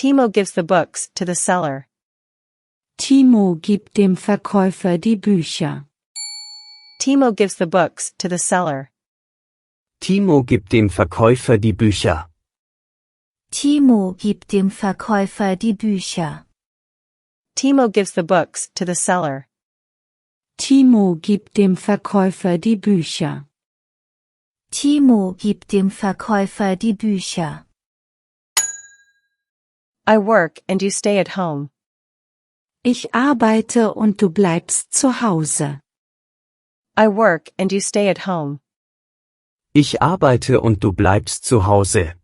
Timo gives the books to the seller. Timo gibt dem Verkäufer die Bücher. Timo gives the books to the seller. Timo gibt dem Verkäufer die Bücher. Timo gibt dem Verkäufer die Bücher. Timo gives the books to the seller. Timo gibt dem Verkäufer die Bücher. Timo gibt dem Verkäufer die Bücher. I work and you stay at home. Ich arbeite und du bleibst zu Hause. I work and you stay at home. Ich arbeite und du bleibst zu Hause.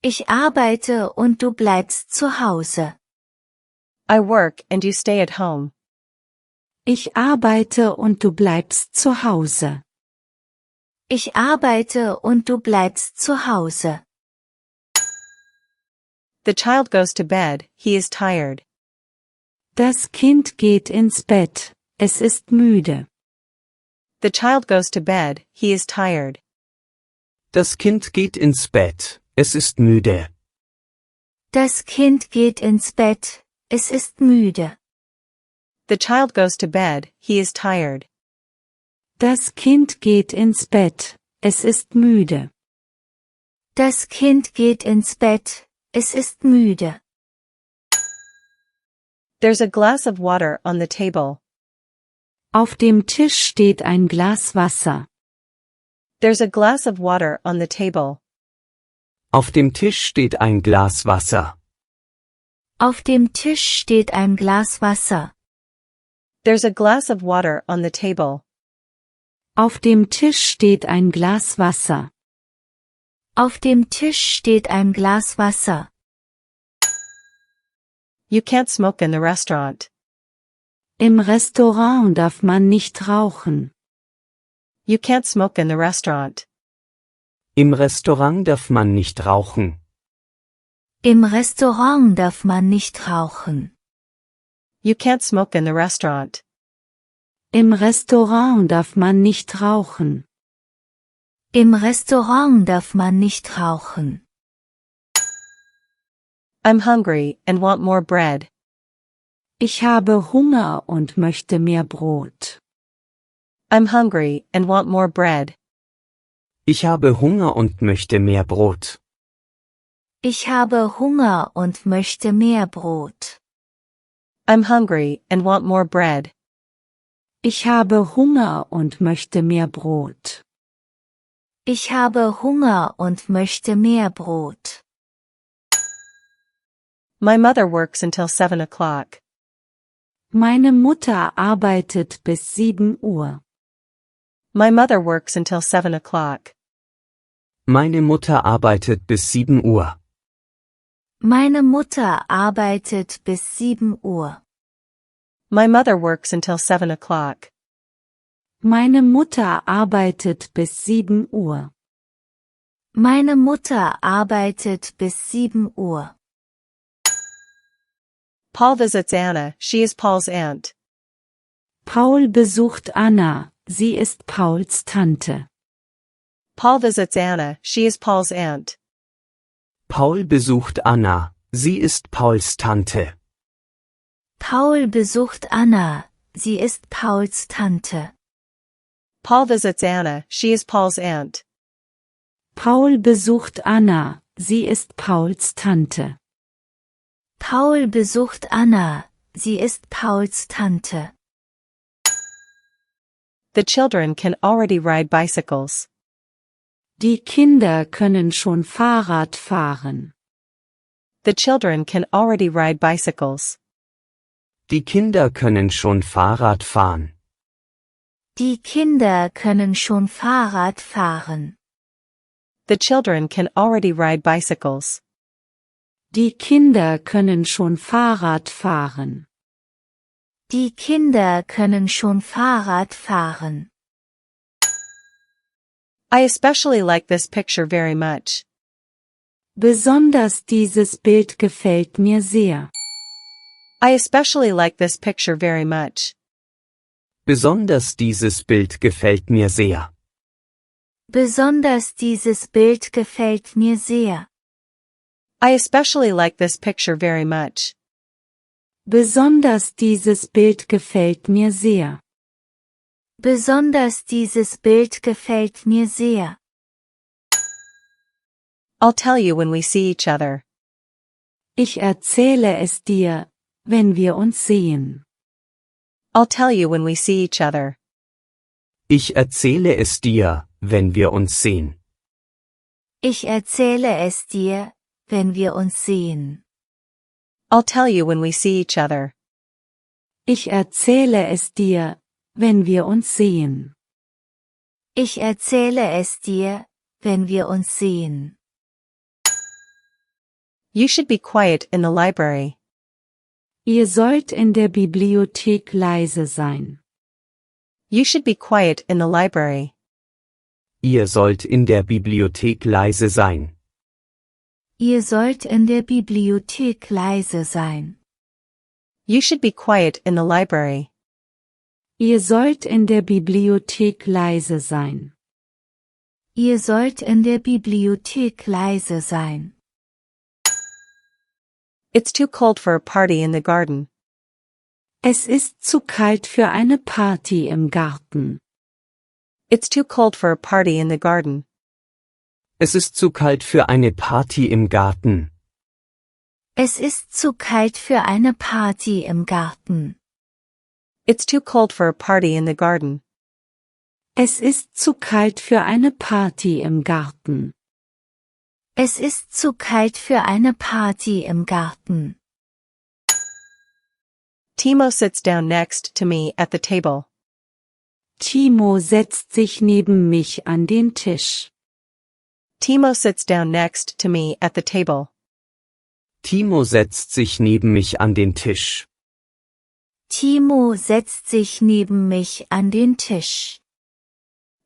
Ich arbeite und du bleibst zu Hause. I work and you stay at home. Ich arbeite und du bleibst zu Hause. Ich arbeite und du bleibst zu Hause. The child goes to bed, he is tired. Das Kind geht ins Bett, es ist müde. The child goes to bed, he is tired. Das Kind geht ins Bett, es ist müde. Das Kind geht ins Bett, es ist müde. The child goes to bed, he is tired. Das Kind geht ins Bett, es ist müde. Das Kind geht ins Bett, es ist müde. There's a glass of water on the table. Auf dem Tisch steht ein Glas Wasser. There's a glass of water on the table. Auf dem Tisch steht ein Glas Wasser. Auf dem Tisch steht ein Glas Wasser. There's a glass of water on the table. Auf dem Tisch steht ein Glas Wasser. Auf dem Tisch steht ein Glas Wasser. You can't smoke in the restaurant. Im Restaurant darf man nicht rauchen. You can't smoke in the restaurant. Im Restaurant darf man nicht rauchen. Im Restaurant darf man nicht rauchen. You can't smoke in the restaurant. Im Restaurant darf man nicht rauchen. Im Restaurant darf man nicht rauchen. I'm hungry and want more bread. Ich habe Hunger und möchte mehr Brot. I'm hungry and want more bread. Ich habe Hunger und möchte mehr Brot. Ich habe Hunger und möchte mehr Brot. I'm hungry and want more bread. Ich habe Hunger und möchte mehr Brot. Ich habe Hunger und möchte mehr Brot. My mother works until 7 o'clock. Meine Mutter arbeitet bis 7 Uhr. My mother works until 7 o'clock. Meine Mutter arbeitet bis 7 Uhr. Meine Mutter arbeitet bis 7 Uhr. My mother works until 7 o'clock. Meine Mutter arbeitet bis 7 Uhr. Meine Mutter arbeitet bis 7 Uhr. Paul visits Anna, she is Paul's aunt. Paul besucht Anna, sie ist Pauls Tante. Paul visits Anna, she is Paul's aunt. Paul besucht Anna, sie ist Pauls Tante. Paul besucht Anna, sie ist Pauls Tante. Paul visits Anna, she is Paul's aunt. Paul besucht Anna, sie ist Pauls Tante. Paul besucht Anna, sie ist Pauls Tante. The children can already ride bicycles. Die Kinder können schon Fahrrad fahren. The children can already ride bicycles. Die Kinder können schon Fahrrad fahren. Die Kinder können schon Fahrrad fahren. The children can already ride bicycles. Die Kinder können schon Fahrrad fahren. Die Kinder können schon Fahrrad fahren. I especially like this picture very much. Besonders dieses Bild gefällt mir sehr. I especially like this picture very much. Besonders dieses Bild gefällt mir sehr. Besonders dieses Bild gefällt mir sehr. I especially like this picture very much. Besonders dieses Bild gefällt mir sehr. Besonders dieses Bild gefällt mir sehr. I'll tell you when we see each other. Ich erzähle es dir, wenn wir uns sehen. I'll tell you when we see each other. Ich erzähle es dir, wenn wir uns sehen. Ich erzähle es dir, wenn wir uns sehen. I'll tell you when we see each other. Ich erzähle es dir, wenn wir uns sehen. Ich erzähle es dir, wenn wir uns sehen. You should be quiet in the library. Ihr sollt in der Bibliothek leise sein. You should be quiet in the library. Ihr sollt in der Bibliothek leise sein. Ihr sollt in der Bibliothek leise sein. You should be quiet in the library. Ihr sollt in der Bibliothek leise sein. Ihr sollt in der Bibliothek leise sein. It's too cold for a party in the garden. Es ist zu kalt für eine Party im Garten. It's too cold for a party in the garden. Es ist zu kalt für eine Party im Garten. Es ist zu kalt für eine Party im Garten. It's too cold for a party in the garden. Es ist zu kalt für eine Party im Garten. Es ist zu kalt für eine Party im Garten. Timo sits down next to me at the table. Timo setzt sich neben mich an den Tisch. Timo sits down next to me at the table. Timo setzt sich neben mich an den Tisch. Timo setzt sich neben mich an den Tisch.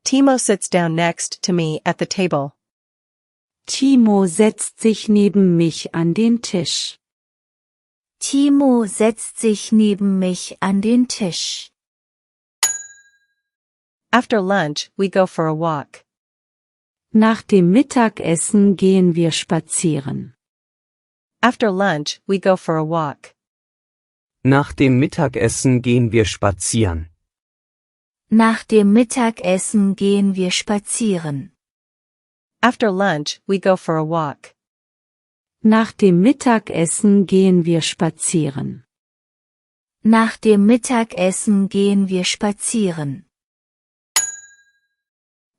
Timo sits down next to me at the table. Timo setzt sich neben mich an den Tisch. Timo setzt sich neben mich an den Tisch. After lunch, we go for a walk. Nach dem Mittagessen gehen wir spazieren. After lunch, we go for a walk. Nach dem Mittagessen gehen wir spazieren. Nach dem Mittagessen gehen wir spazieren. After lunch, we go for a walk. Nach dem Mittagessen gehen wir spazieren. Nach dem Mittagessen gehen wir spazieren.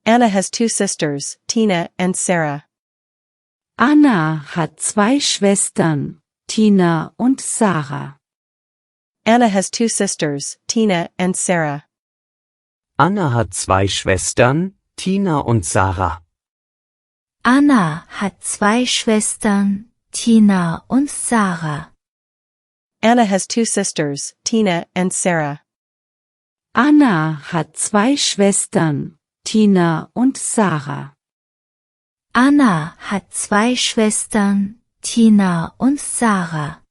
Anna has two sisters, Tina and Sarah. Anna hat zwei Schwestern, Tina und Sarah. Anna has two sisters, Tina and Sarah. Anna hat zwei Schwestern, Tina und Sarah. Anna hat zwei Schwestern, Tina und Sarah. Anna has two sisters, Tina and Sarah. Anna hat zwei Schwestern, Tina und Sarah. Anna hat zwei Schwestern, Tina und Sarah.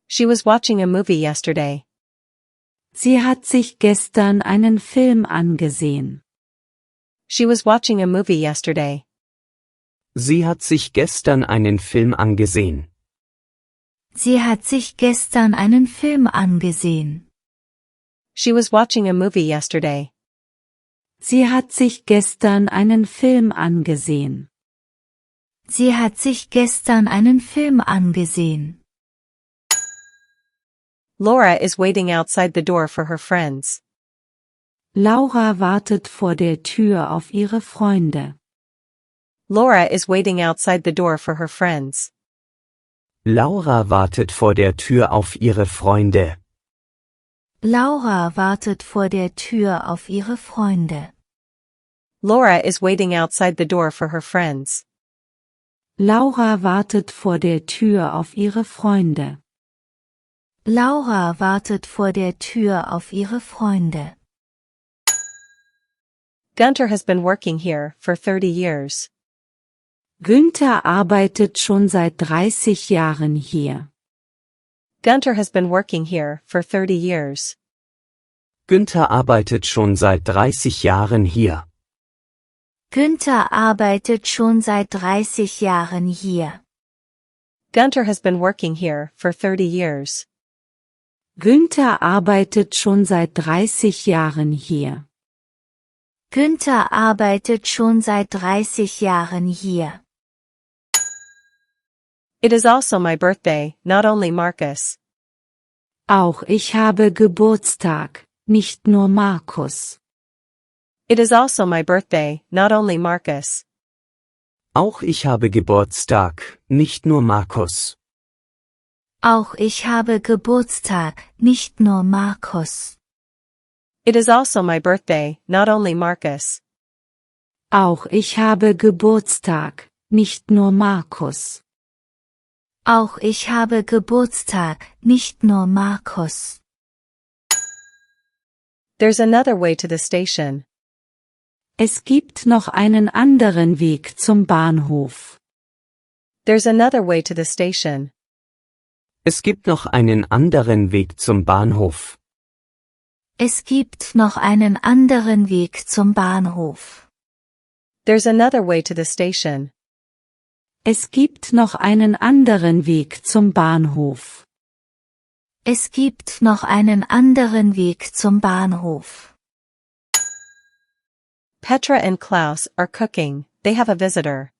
She was watching a movie yesterday. Sie hat sich gestern einen Film angesehen. She was watching a movie yesterday. Sie hat sich gestern einen Film angesehen. Sie hat sich gestern einen Film angesehen. She was watching a movie yesterday. Sie hat sich gestern einen Film angesehen. Sie hat sich gestern einen Film angesehen. Laura is waiting outside the door for her friends. Laura wartet vor der Tür auf ihre Freunde. Laura is waiting outside the door for her friends. Laura wartet vor der Tür auf ihre Freunde. Laura wartet vor der Tür auf ihre Freunde. Laura is waiting outside the door for her friends. Laura wartet vor der Tür auf ihre Freunde. Laura wartet vor der Tür auf ihre Freunde. Gunter has been working here for 30 years. Günther arbeitet schon seit 30 Jahren hier. Gunter has been working here for 30 years. Günther arbeitet schon seit 30 Jahren hier. Günther arbeitet schon seit 30 Jahren hier. Gunter has been working here for 30 years. Günther arbeitet schon seit 30 Jahren hier. Günther arbeitet schon seit 30 Jahren hier. It is also my birthday, not only Marcus. Auch ich habe Geburtstag, nicht nur Markus. It is also my birthday, not only Marcus. Auch ich habe Geburtstag, nicht nur Markus. Auch ich habe Geburtstag, nicht nur Markus. It is also my birthday, not only Marcus. Auch ich habe Geburtstag, nicht nur Markus. Auch ich habe Geburtstag, nicht nur Markus. There's another way to the station. Es gibt noch einen anderen Weg zum Bahnhof. There's another way to the station. Es gibt noch einen anderen Weg zum Bahnhof. Es gibt noch einen anderen Weg zum Bahnhof. There's another way to the station. Es gibt noch einen anderen Weg zum Bahnhof. Es gibt noch einen anderen Weg zum Bahnhof. Petra and Klaus are cooking, they have a visitor.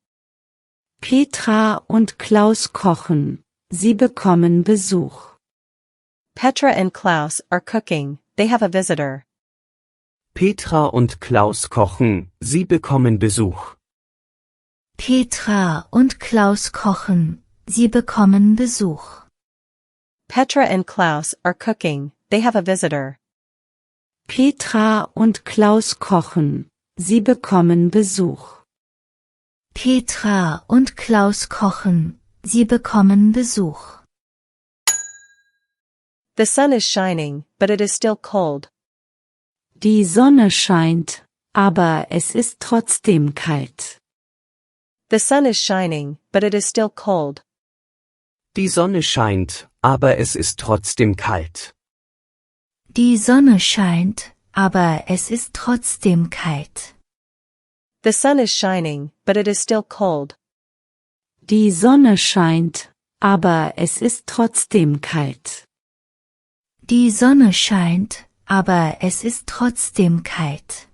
Petra und Klaus kochen, sie bekommen Besuch. Petra and Klaus are cooking, they have a visitor. Petra und Klaus kochen, sie bekommen Besuch. Petra und Klaus kochen, sie bekommen Besuch. Petra and Klaus are cooking, they have a visitor. Petra und Klaus kochen, sie bekommen Besuch. Petra und Klaus kochen, sie bekommen Besuch. The sun is shining, but it is still cold. Die Sonne scheint, aber es ist trotzdem kalt. The sun is shining, but it is still cold. Die Sonne scheint, aber es ist trotzdem kalt. Die Sonne scheint, aber es ist trotzdem kalt. The sun is shining, but it is still cold. Die Sonne scheint, aber es ist trotzdem kalt. Die Sonne scheint, aber es ist trotzdem kalt.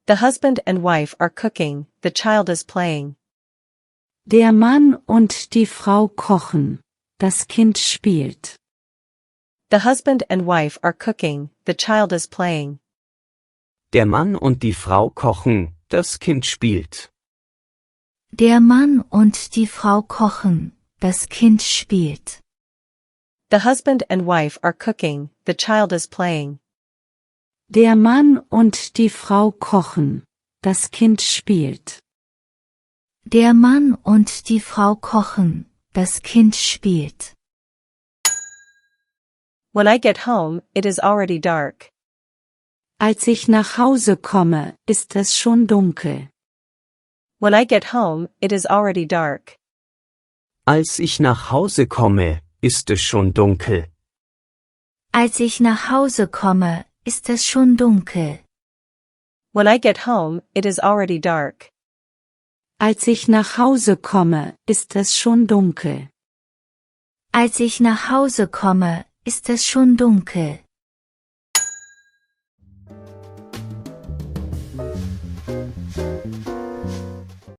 The husband and wife are cooking, the child is playing. Der Mann und die Frau kochen, das Kind spielt. The husband and wife are cooking, the child is playing. Der Mann und die Frau kochen, das Kind spielt. Der Mann und die Frau kochen, das Kind spielt. The husband and wife are cooking, the child is playing. Der Mann und die Frau kochen, das Kind spielt. Der Mann und die Frau kochen, das Kind spielt. When I get home, it is already dark. Als ich nach Hause komme, ist es schon dunkel. When I get home, it is already dark. Als ich nach Hause komme, ist es schon dunkel. Als ich nach Hause komme, ist es schon dunkel. When I get home, it is already dark. Als ich nach Hause komme, ist es schon dunkel. Als ich nach Hause komme, ist es schon dunkel.